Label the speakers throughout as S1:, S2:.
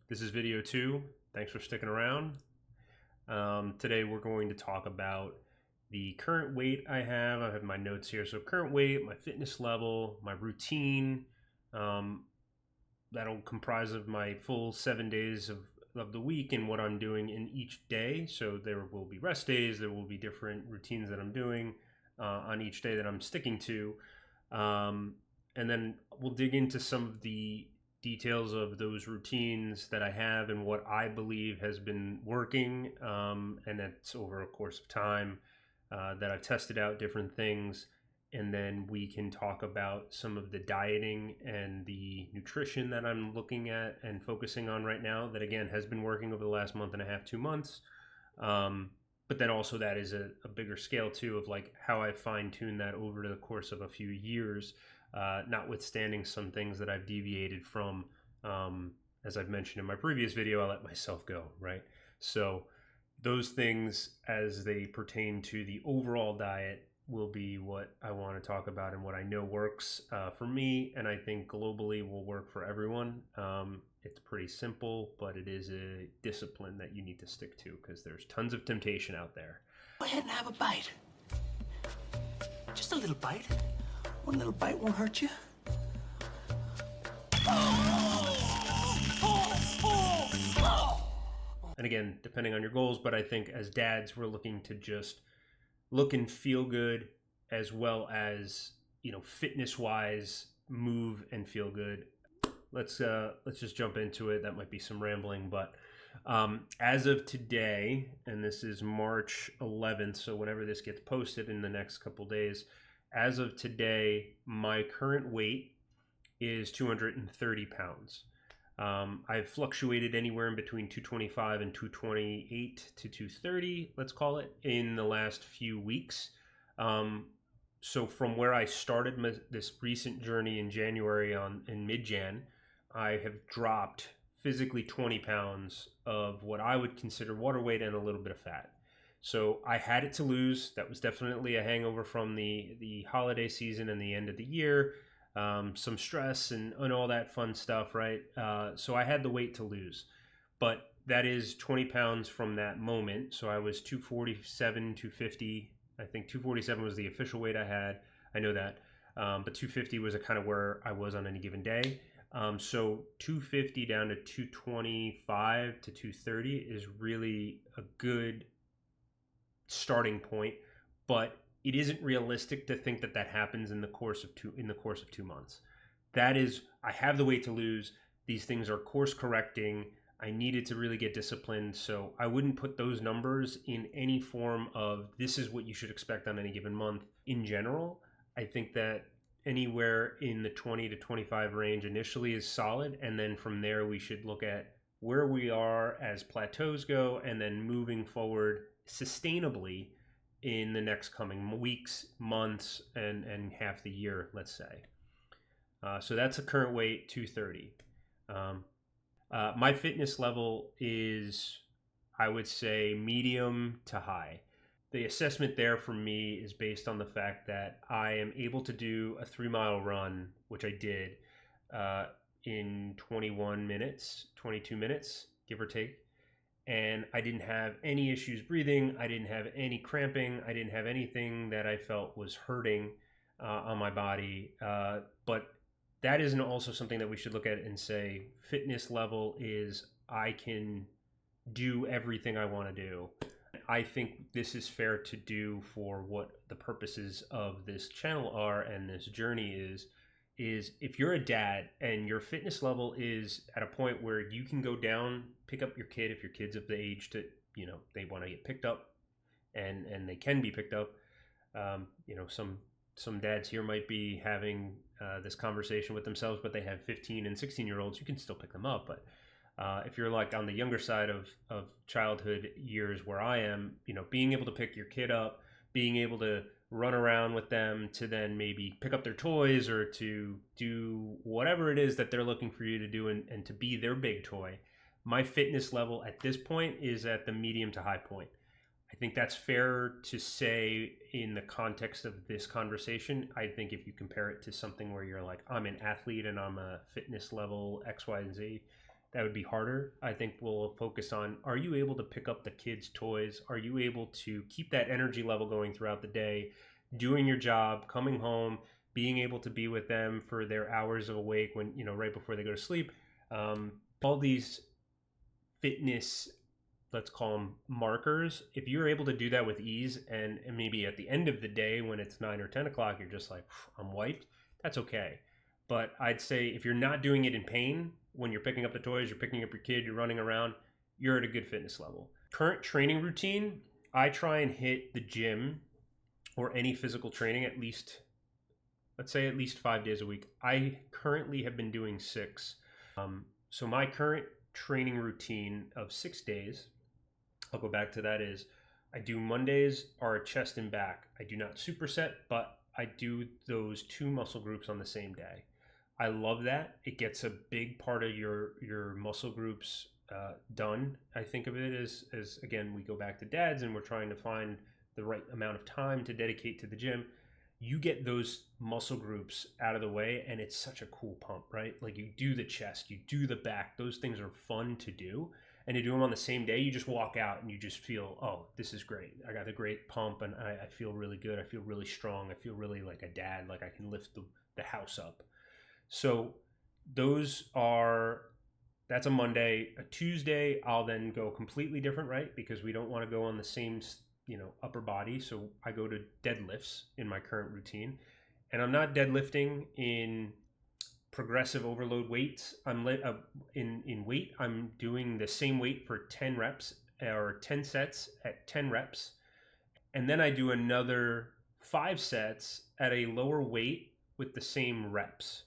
S1: This is video 2. Thanks for sticking around. Today we're going to talk about the current weight I have. I have my notes here. So current weight, my fitness level, my routine. That'll comprise of my full 7 days of the week and what I'm doing in each day. So there will be rest days. There will be different routines that I'm doing on each day that I'm sticking to. And then we'll dig into some of the details of those routines that I have and what I believe has been working. And that's over a course of time that I've tested out different things. And then we can talk about some of the dieting and the nutrition that I'm looking at and focusing on right now that, again, has been working over the last month and a half, 2 months. But then also that is a bigger scale too of like how I fine-tuned that over the course of a few years, notwithstanding some things that I've deviated from. As I've mentioned in my previous video, I let myself go, right? So those things as they pertain to the overall diet will be what I want to talk about and what I know works for me, and I think globally will work for everyone. It's pretty simple, but it is a discipline that you need to stick to because there's tons of temptation out there.
S2: Go ahead and have a bite. Just a little bite. One little bite won't hurt you.
S1: And again, depending on your goals, but I think as dads, we're looking to just look and feel good as well as, fitness wise, move and feel good. Let's just jump into it. That might be some rambling, but as of today, and this is March 11th, so whenever this gets posted in the next couple days, as of today, my current weight is 230 pounds. I've fluctuated anywhere in between 225 and 228 to 230, let's call it, in the last few weeks. So from where I started this recent journey in January in mid-Jan, I have dropped physically 20 pounds of what I would consider water weight and a little bit of fat. So I had it to lose. That was definitely a hangover from the holiday season and the end of the year. Some stress and all that fun stuff, right? So I had the weight to lose, but that is 20 pounds from that moment. So I was 247, 250. I think 247 was the official weight I had. I know that. But 250 was a kind of where I was on any given day. So 250 down to 225 to 230 is really a good starting point, but it isn't realistic to think that happens in the course of 2 months. That is, I have the weight to lose. These things are course correcting. I needed to really get disciplined. So I wouldn't put those numbers in any form of this is what you should expect on any given month in general. I think that anywhere in the 20 to 25 range initially is solid. And then from there, we should look at where we are as plateaus go and then moving forward sustainably in the next coming weeks, months, and half the year, let's say. So that's a current weight, 230. My fitness level is, I would say, medium to high. The assessment there for me is based on the fact that I am able to do a 3-mile run, which I did in 21 minutes, 22 minutes, give or take. And I didn't have any issues breathing. I didn't have any cramping. I didn't have anything that I felt was hurting on my body. But that isn't also something that we should look at and say fitness level is I can do everything I want to do. I think this is fair to do for what the purposes of this channel are and this journey is if you're a dad and your fitness level is at a point where you can go down, pick up your kid if your kid's of the age to, they want to get picked up and they can be picked up. Some dads here might be having this conversation with themselves, but they have 15 and 16-year-olds. You can still pick them up. But if you're like on the younger side of childhood years where I am, being able to pick your kid up, being able to run around with them to then maybe pick up their toys or to do whatever it is that they're looking for you to do and to be their big toy. My fitness level at this point is at the medium to high point. I think that's fair to say in the context of this conversation. I think if you compare it to something where you're like, I'm an athlete and I'm a fitness level X, Y, and Z, that would be harder. I think we'll focus on, are you able to pick up the kids' toys? Are you able to keep that energy level going throughout the day, doing your job, coming home, being able to be with them for their hours of awake when, right before they go to sleep? All these fitness, let's call them markers, if you're able to do that with ease, and maybe at the end of the day when it's 9 or 10 o'clock, you're just like, I'm wiped, that's okay. But I'd say if you're not doing it in pain, when you're picking up the toys, you're picking up your kid, you're running around, you're at a good fitness level. Current training routine, I try and hit the gym or any physical training at least, let's say at least 5 days a week. I currently have been doing 6. So my current training routine of 6 days, I'll go back to that, is I do Mondays are chest and back. I do not superset, but I do those 2 muscle groups on the same day. I love that. It gets a big part of your muscle groups done. I think of it as again, we go back to dads and we're trying to find the right amount of time to dedicate to the gym. You get those muscle groups out of the way and it's such a cool pump, right? Like you do the chest, you do the back. Those things are fun to do. And to do them on the same day, you just walk out and you just feel, oh, this is great. I got a great pump and I feel really good. I feel really strong. I feel really like a dad, like I can lift the house up. So that's a Monday. A Tuesday, I'll then go completely different, right? Because we don't want to go on the same, upper body. So I go to deadlifts in my current routine. And I'm not deadlifting in progressive overload weights. In weight, I'm doing the same weight for 10 reps or 10 sets at 10 reps. And then I do another 5 sets at a lower weight with the same reps.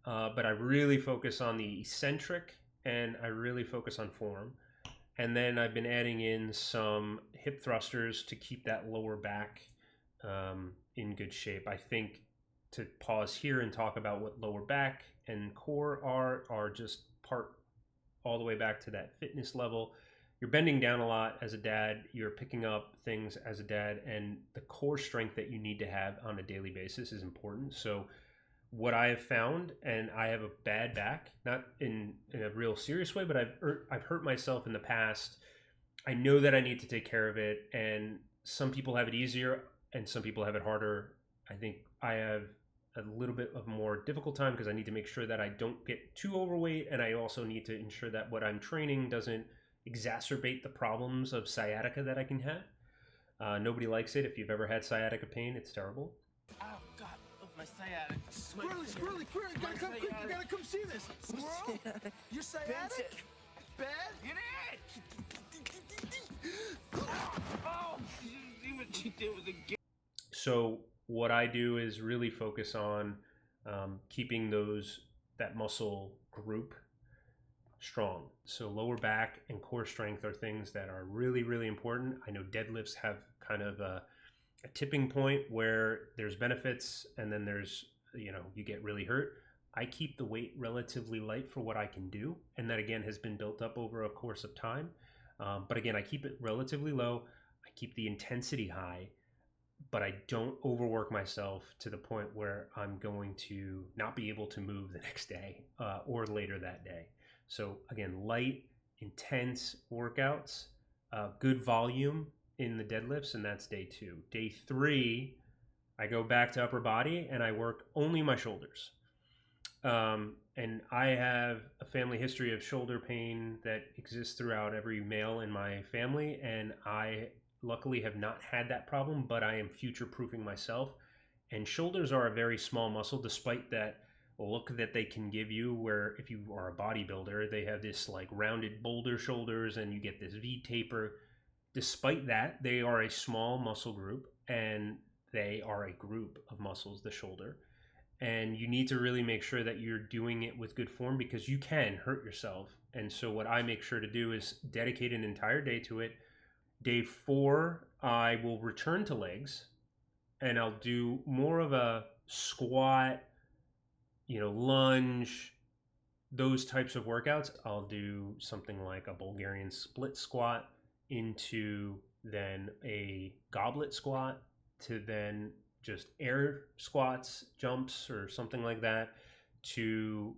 S1: But I really focus on the eccentric and I really focus on form. And then I've been adding in some hip thrusters to keep that lower back in good shape. I think to pause here and talk about what lower back and core are just part all the way back to that fitness level. You're bending down a lot as a dad. You're picking up things as a dad, and the core strength that you need to have on a daily basis is important. So what I have found, and I have a bad back, not in a real serious way, but I've hurt myself in the past. I know that I need to take care of it, and some people have it easier and some people have it harder. I think I have a little bit of more difficult time because I need to make sure that I don't get too overweight, and I also need to ensure that what I'm training doesn't exacerbate the problems of sciatica that I can have. Nobody likes it. If you've ever had sciatica pain, it's terrible.
S2: Oh, God, my sciatic.
S3: Squirrely, you gotta come quick, you gotta come see this. Squirrel? You're sciatic? Bad?
S2: Get it! Oh, see what you did with the game.
S1: So what I do is really focus on keeping that muscle group strong. So lower back and core strength are things that are really, really important. I know deadlifts have kind of a tipping point where there's benefits and then there's, you get really hurt. I keep the weight relatively light for what I can do. And that again has been built up over a course of time. But again, I keep it relatively low. I keep the intensity high, but I don't overwork myself to the point where I'm going to not be able to move the next day or later that day. So again, light, intense workouts, good volume in the deadlifts, and that's day 2. Day 3, I go back to upper body and I work only my shoulders. And I have a family history of shoulder pain that exists throughout every male in my family, and I luckily have not had that problem, but I am future-proofing myself. And shoulders are a very small muscle, despite that look that they can give you, where if you are a bodybuilder, they have this like rounded boulder shoulders and you get this V taper. Despite that, they are a small muscle group and they are a group of muscles, the shoulder. And you need to really make sure that you're doing it with good form because you can hurt yourself. And so what I make sure to do is dedicate an entire day to it. Day 4, I will return to legs and I'll do more of a squat, lunge, those types of workouts. I'll do something like a Bulgarian split squat into then a goblet squat to then just air squats, jumps, or something like that to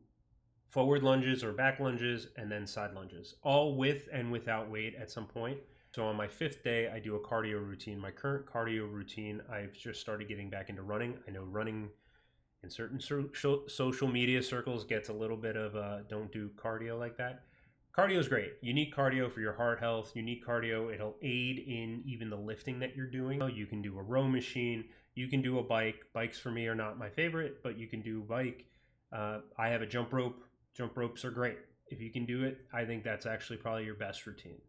S1: forward lunges or back lunges, and then side lunges, all with and without weight at some point. So on my 5th day, I do a cardio routine. My current cardio routine, I've just started getting back into running. I know running in certain social media circles gets a little bit of don't do cardio like that. Cardio is great. You need cardio for your heart health. You need cardio. It'll aid in even the lifting that you're doing. You can do a row machine. You can do a bike. Bikes for me are not my favorite, but you can do bike. I have a jump rope. Jump ropes are great. If you can do it, I think that's actually probably your best routine.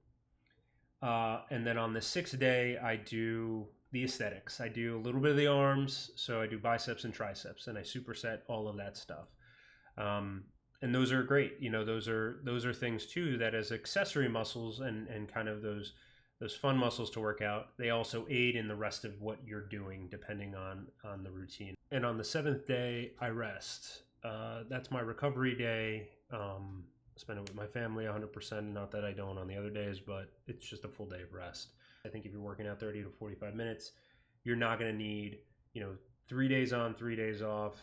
S1: And then on the 6th day, I do the aesthetics. I do a little bit of the arms. So I do biceps and triceps, and I superset all of that stuff. And those are great. You know, those are things too that as accessory muscles and kind of those fun muscles to work out, they also aid in the rest of what you're doing depending on the routine. And on the 7th day, I rest. That's my recovery day. Spend it with my family 100%. Not that I don't on the other days, but it's just a full day of rest. I think if you're working out 30 to 45 minutes, you're not going to need, 3 days on, 3 days off,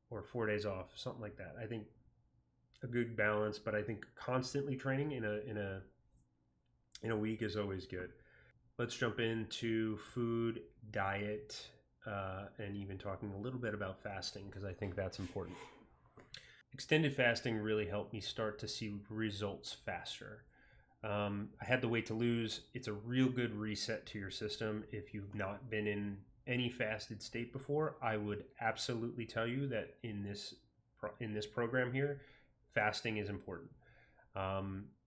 S1: or 4 days off, something like that. I think a good balance, but I think constantly training in a week is always good. Let's jump into food, diet, and even talking a little bit about fasting, because I think that's important. Extended fasting really helped me start to see results faster. I had the weight to lose. It's a real good reset to your system. If you've not been in any fasted state before, I would absolutely tell you that in this program here, fasting is important.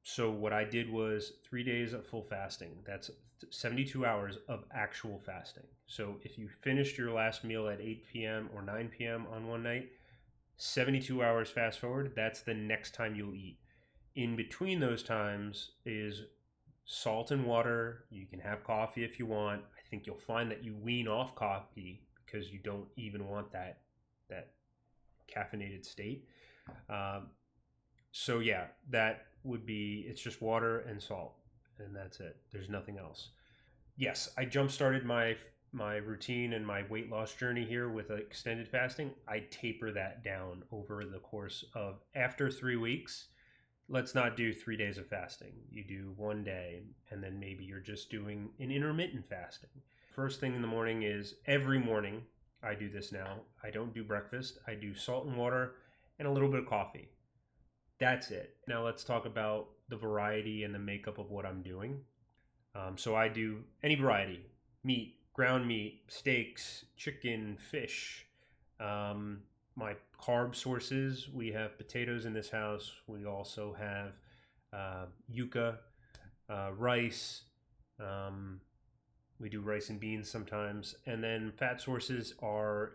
S1: So what I did was 3 days of full fasting. That's 72 hours of actual fasting. So if you finished your last meal at 8 p.m. or 9 p.m. on one night, 72 hours fast forward, that's the next time you'll eat. In between those times is salt and water. You can have coffee if you want. I think you'll find that you wean off coffee because you don't even want that caffeinated state. So yeah, that would be, it's just water and salt, and that's it. There's nothing else. Yes, I jump-started my routine and my weight loss journey here with extended fasting. I taper that down over the course of, after 3 weeks, let's not do 3 days of fasting. You do 1 day, and then maybe you're just doing an intermittent fasting. First thing in the morning is, every morning, I do this now. I don't do breakfast. I do salt and water and a little bit of coffee. That's it. Now let's talk about the variety and the makeup of what I'm doing. So I do any variety: meat, ground meat, steaks, chicken, fish. My carb sources, we have potatoes in this house. We also have yuca, rice. We do rice and beans sometimes. And then fat sources are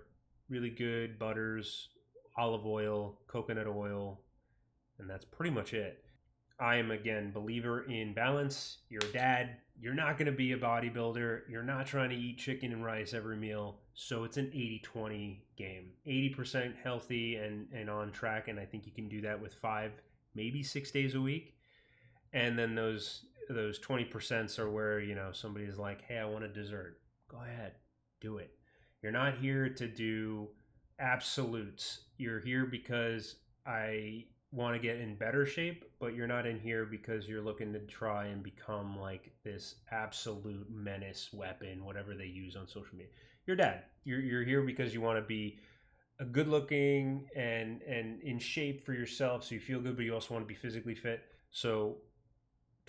S1: really good: butters, olive oil, coconut oil, and that's pretty much it. I am, again, believer in balance. You're a dad. You're not going to be a bodybuilder. You're not trying to eat chicken and rice every meal. So it's an 80-20 game. 80% healthy and on track. And I think you can do that with 5, maybe 6 days a week. And then those 20% are where, somebody's like, hey, I want a dessert. Go ahead. Do it. You're not here to do absolutes. You're here because I want to get in better shape, but you're not in here because you're looking to try and become like this absolute menace weapon, whatever they use on social media. You're dad. You're here because you want to be a good looking and in shape for yourself, so you feel good, but you also want to be physically fit. So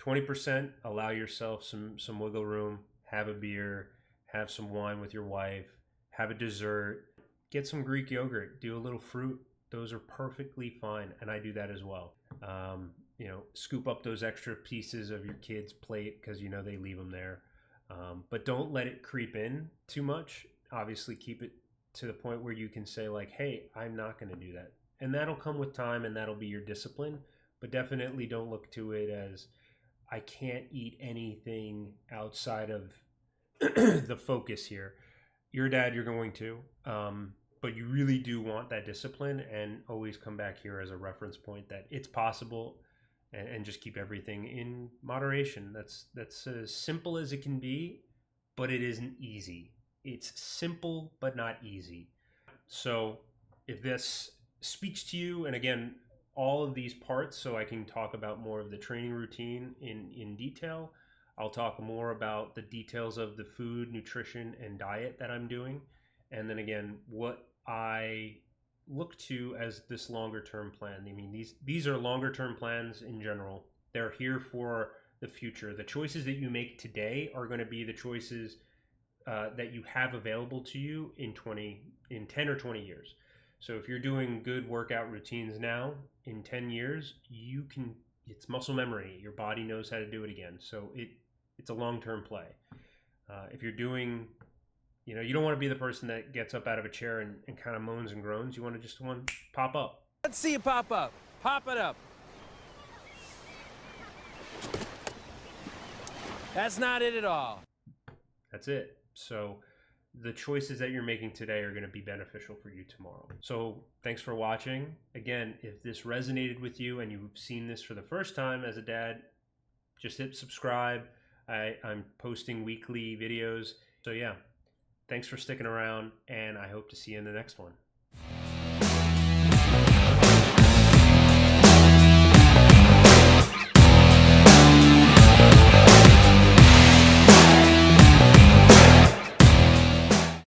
S1: 20%, allow yourself some wiggle room. Have a beer, have some wine with your wife, have a dessert, get some Greek yogurt, do a little fruit. Those are perfectly fine, and I do that as well. Scoop up those extra pieces of your kid's plate because they leave them there. But don't let it creep in too much. Obviously, keep it to the point where you can say, like, hey, I'm not going to do that. And that'll come with time, and that'll be your discipline. But definitely don't look to it as, I can't eat anything outside of the focus here. You're a dad, you're going to. But you really do want that discipline, and always come back here as a reference point that it's possible, and just keep everything in moderation. That's as simple as it can be, but it isn't easy. It's simple, but not easy. So if this speaks to you, and again, all of these parts so I can talk about more of the training routine in detail. I'll talk more about the details of the food, nutrition, and diet that I'm doing. And then again, what I look to as this longer term plan. I mean, these are longer term plans in general. They're here for the future. The choices that you make today are going to be the choices that you have available to you in 10 or 20 years. So if you're doing good workout routines now, in 10 years, you can, it's muscle memory. Your body knows how to do it again. So it's a long-term play. If you're doing, you don't want to be the person that gets up out of a chair and kind of moans and groans. You want to just pop up.
S4: Let's see you pop up. Pop it up. That's not it at all.
S1: That's it. So the choices that you're making today are going to be beneficial for you tomorrow. So thanks for watching. Again, if this resonated with you and you've seen this for the first time as a dad, just hit subscribe. I'm posting weekly videos. So yeah, thanks for sticking around, and I hope to see you in the next one.